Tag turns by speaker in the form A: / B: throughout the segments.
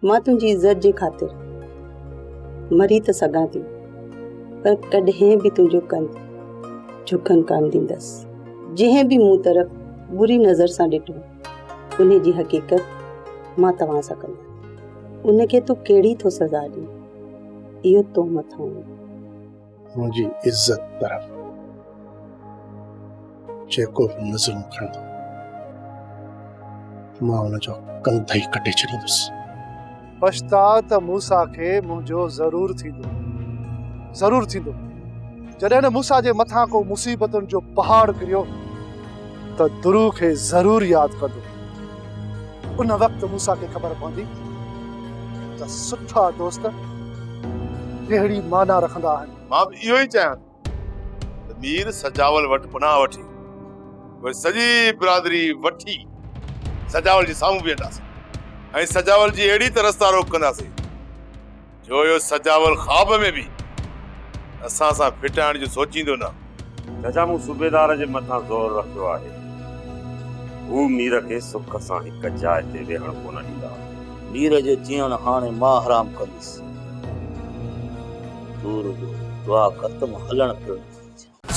A: मां तुंहिंजी इज्जत जे ख़ातिर मरी त सघां थी, पर कॾहिं बि तुंहिंजो कंध झुकन कान ॾींदसि। जंहिं बि मूं तरफ़ बुरी नज़र सां ॾिठो, उन जी हक़ीक़त मां तव्हां सां कंदा। उनखे तूं कहिड़ी थो सज़ा ॾी, इहो तो मथां
B: मुंहिंजी इज्जत तरफ़ जेको बि नज़रूं खणंदो, मां हुनजो कंध ई कटे छॾींदुसि।
C: पछताव त मूसा खे मुंहिंजो ज़रूर थींदो, ज़रूर थींदो। जॾहिं न मूसा जे मथां को मुसीबतुनि जो पहाड़ किरियो त दुरू खे ज़रूर यादि कंदो। उन वक़्तु मूसा खे ख़बर पवंदी त सुठा दोस्त कहिड़ी माना रखंदा आहिनि।
D: मां बि इहो ई चाहियां त मीर सजावल वटि पनाह वठी वरी सॼी बिरादरी वठी सजावल जे साम्हूं बीहंदासीं ऐं सजावल जी अहिड़ी तरह सां रोक कंदासीं जो इहो सजावल ख़्वाब में बि असां सां फिटाइण जो सोचींदो न।
E: चाचा मूं सूबेदार जे मथां ज़ोर रखियो आहे, हू मीर खे सुख सां हिकु जाइ ते वेहण कोन ॾींदा।
F: मीर जो जीअण हाणे मां हराम कंदुसि। दूर जो दुआ ख़त्म हलण फिरण।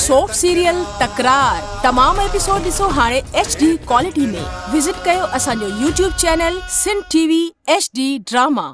G: सोप सीरियल तकरार तमाम एपिसोड ॾिसो हाणे HD क्वालिटी में। विजिट कयो असांजो YouTube channel Sindh TV HD drama.